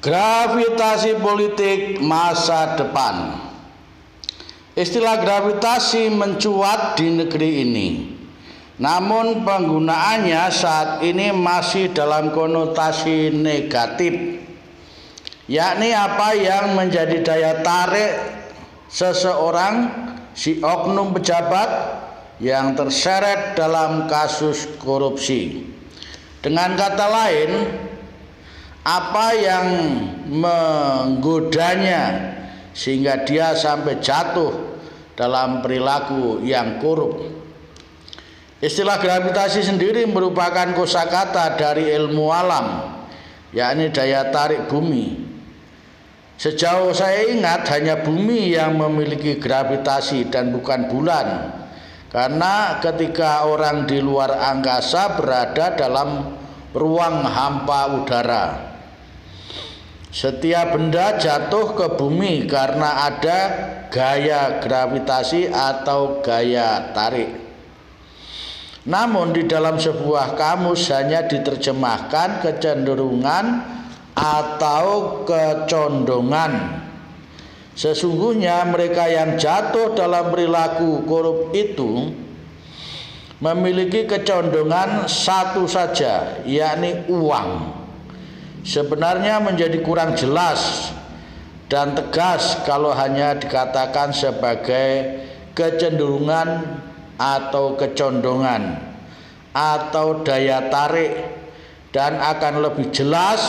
Gravitasi politik masa depan. Istilah gravitasi mencuat di negeri ini. Namun penggunaannya saat ini masih dalam konotasi negatif, yakni apa yang menjadi daya tarik seseorang, si oknum pejabat yang terseret dalam kasus korupsi. Dengan kata lain, apa yang menggodanya sehingga dia sampai jatuh dalam perilaku yang korup. Istilah gravitasi sendiri merupakan kosakata dari ilmu alam, yakni daya tarik bumi. Sejauh saya ingat, hanya bumi yang memiliki gravitasi dan bukan bulan, karena ketika orang di luar angkasa berada dalam ruang hampa udara, setiap benda jatuh ke bumi karena ada gaya gravitasi atau gaya tarik. Namun di dalam sebuah kamus hanya diterjemahkan kecenderungan atau kecondongan. Sesungguhnya mereka yang jatuh dalam perilaku korup itu memiliki kecondongan satu saja, yakni uang. Sebenarnya menjadi kurang jelas dan tegas kalau hanya dikatakan sebagai kecenderungan atau kecondongan atau daya tarik, dan akan lebih jelas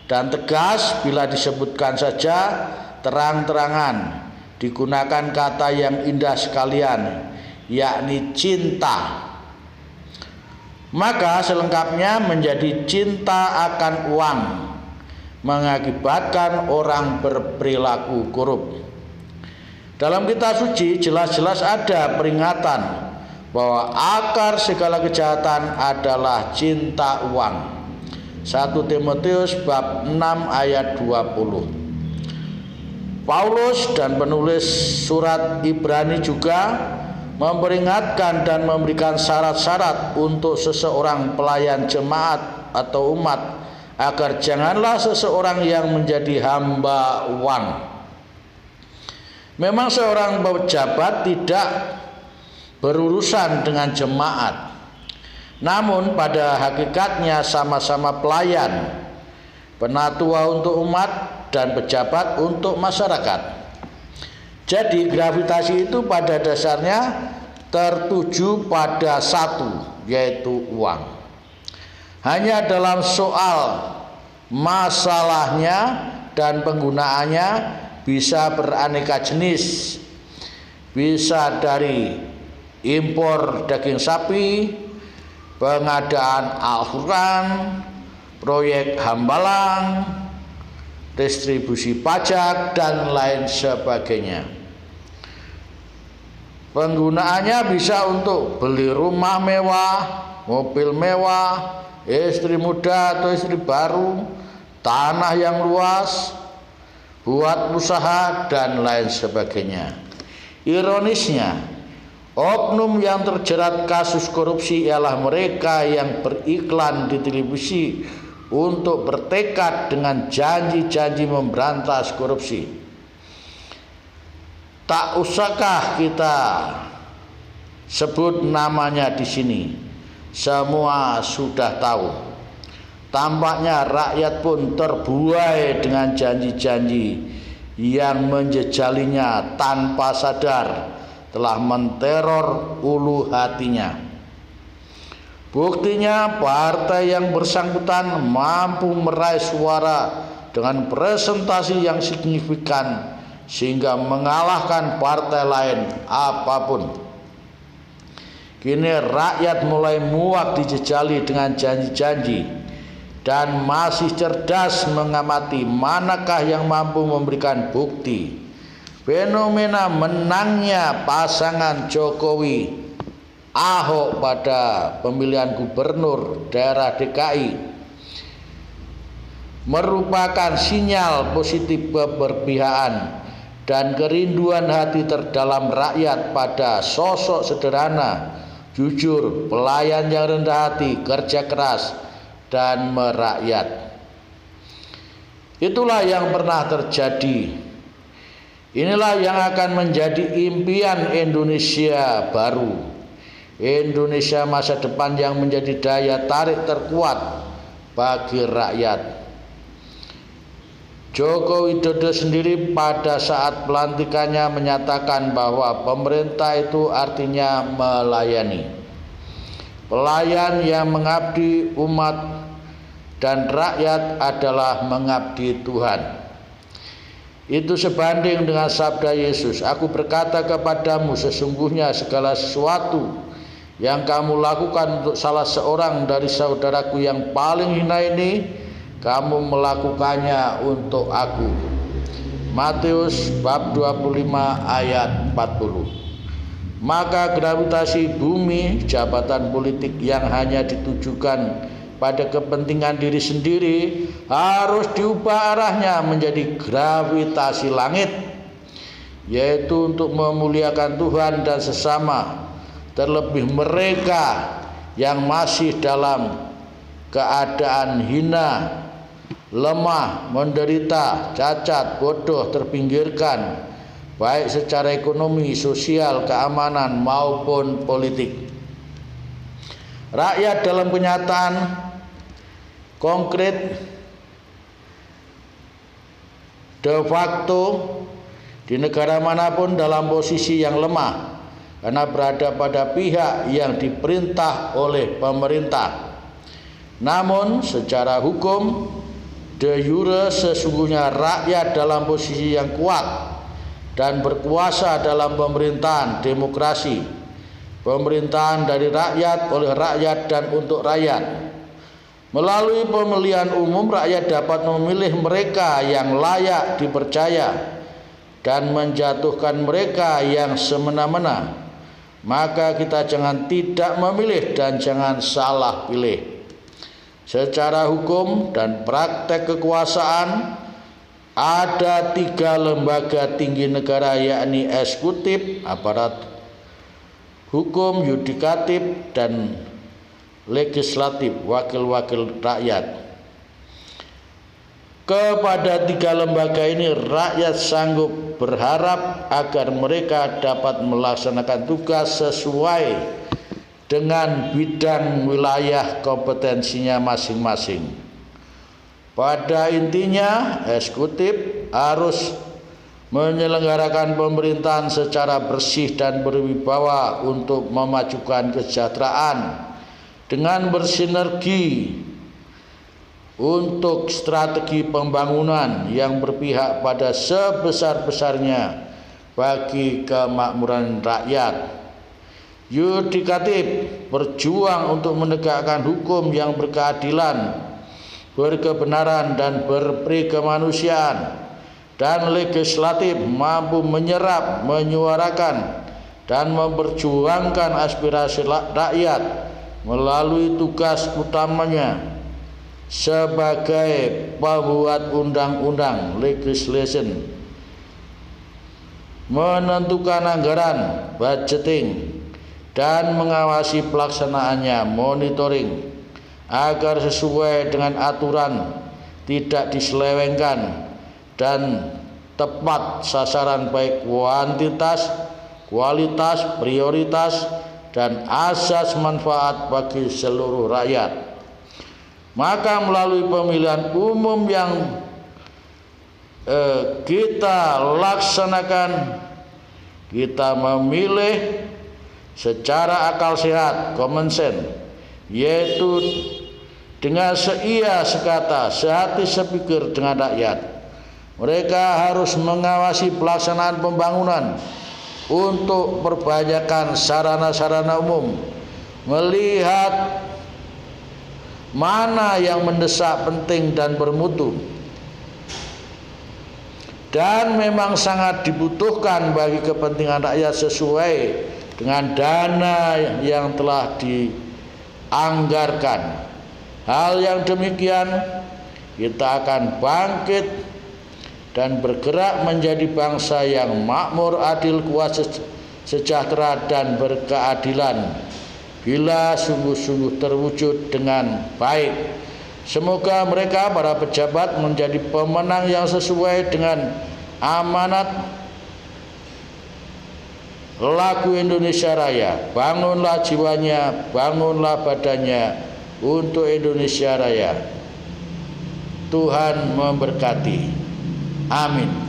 dan tegas bila disebutkan saja terang-terangan digunakan kata yang indah sekalian, yakni cinta. Maka selengkapnya menjadi cinta akan uang mengakibatkan orang berperilaku korup. Dalam kitab suci jelas-jelas ada peringatan bahwa akar segala kejahatan adalah cinta uang. 1 Timotius bab 6 ayat 20. Paulus dan penulis surat Ibrani juga memperingatkan dan memberikan syarat-syarat untuk seseorang pelayan jemaat atau umat, agar janganlah seseorang yang menjadi hamba uang. Memang seorang pejabat tidak berurusan dengan jemaat, namun pada hakikatnya sama-sama pelayan, penatua untuk umat dan pejabat untuk masyarakat. Jadi gravitasi itu pada dasarnya tertuju pada satu, yaitu uang. Hanya dalam soal masalahnya dan penggunaannya bisa beraneka jenis. Bisa dari impor daging sapi, pengadaan Al-Quran, proyek hambalang, distribusi pajak, dan lain sebagainya. Penggunaannya bisa untuk beli rumah mewah, mobil mewah, istri muda atau istri baru, tanah yang luas, buat usaha, dan lain sebagainya. Ironisnya, oknum yang terjerat kasus korupsi ialah mereka yang beriklan di televisi untuk bertekad dengan janji-janji memberantas korupsi. Tak usahkah kita sebut namanya di sini, semua sudah tahu. Tampaknya rakyat pun terbuai dengan janji-janji yang menjejalinya tanpa sadar telah menteror ulu hatinya. Buktinya, partai yang bersangkutan mampu meraih suara dengan presentasi yang signifikan sehingga mengalahkan partai lain apapun. Kini rakyat mulai muak dijejali dengan janji-janji dan masih cerdas mengamati manakah yang mampu memberikan bukti. Fenomena menangnya pasangan Jokowi Ahok pada pemilihan gubernur daerah DKI merupakan sinyal positif keberpihakan dan kerinduan hati terdalam rakyat pada sosok sederhana, jujur, pelayan yang rendah hati, kerja keras, dan merakyat. Itulah yang pernah terjadi. Inilah yang akan menjadi impian Indonesia baru, Indonesia masa depan yang menjadi daya tarik terkuat bagi rakyat. Joko Widodo sendiri pada saat pelantikannya menyatakan bahwa pemerintah itu artinya melayani. Pelayan yang mengabdi umat dan rakyat adalah mengabdi Tuhan. Itu sebanding dengan sabda Yesus, "Aku berkata kepadamu, sesungguhnya segala sesuatu yang kamu lakukan untuk salah seorang dari saudaraku yang paling hina ini, kamu melakukannya untuk aku." Matius bab 25 ayat 40. Maka gravitasi bumi, jabatan politik yang hanya ditujukan pada kepentingan diri sendiri, harus diubah arahnya menjadi gravitasi langit, yaitu untuk memuliakan Tuhan dan sesama, terlebih mereka yang masih dalam keadaan hina, lemah, menderita, cacat, bodoh, terpinggirkan, baik secara ekonomi, sosial, keamanan maupun politik. Rakyat dalam kenyataan konkret de facto di negara manapun dalam posisi yang lemah karena berada pada pihak yang diperintah oleh pemerintah. Namun secara hukum de jure sesungguhnya rakyat dalam posisi yang kuat dan berkuasa dalam pemerintahan demokrasi. Pemerintahan dari rakyat, oleh rakyat, dan untuk rakyat. Melalui pemilihan umum, rakyat dapat memilih mereka yang layak dipercaya dan menjatuhkan mereka yang semena-mena. Maka kita jangan tidak memilih dan jangan salah pilih. Secara hukum dan praktek kekuasaan, ada 3 lembaga tinggi negara, yakni eksekutif, aparat hukum, yudikatif, dan legislatif, wakil-wakil rakyat. Kepada 3 lembaga ini rakyat sanggup berharap agar mereka dapat melaksanakan tugas sesuai dengan bidang wilayah kompetensinya masing-masing. Pada intinya, eksekutif harus menyelenggarakan pemerintahan secara bersih dan berwibawa untuk memajukan kesejahteraan dengan bersinergi untuk strategi pembangunan yang berpihak pada sebesar-besarnya bagi kemakmuran rakyat. Yudikatif berjuang untuk menegakkan hukum yang berkeadilan, berkebenaran, dan berperi kemanusiaan. Dan legislatif mampu menyerap, menyuarakan, dan memperjuangkan aspirasi rakyat melalui tugas utamanya sebagai pembuat undang-undang, legislation, menentukan anggaran, budgeting, dan mengawasi pelaksanaannya, monitoring, agar sesuai dengan aturan, tidak diselewengkan, dan tepat sasaran baik kuantitas, kualitas, prioritas, dan asas manfaat bagi seluruh rakyat. Maka melalui pemilihan umum yang kita laksanakan, kita memilih secara akal sehat, common sense, yaitu dengan seia sekata, sehati sepikir dengan rakyat. Mereka harus mengawasi pelaksanaan pembangunan untuk perbaikan sarana-sarana umum, melihat mana yang mendesak, penting, dan bermutu, dan memang sangat dibutuhkan bagi kepentingan rakyat sesuai dengan dana yang telah dianggarkan. Hal yang demikian kita akan bangkit dan bergerak menjadi bangsa yang makmur, adil, kuat, sejahtera, dan berkeadilan bila sungguh-sungguh terwujud dengan baik Semoga mereka para pejabat menjadi pemenang yang sesuai dengan amanat lagu Indonesia Raya. Bangunlah jiwanya, bangunlah badannya untuk Indonesia Raya. Tuhan memberkati. Amin.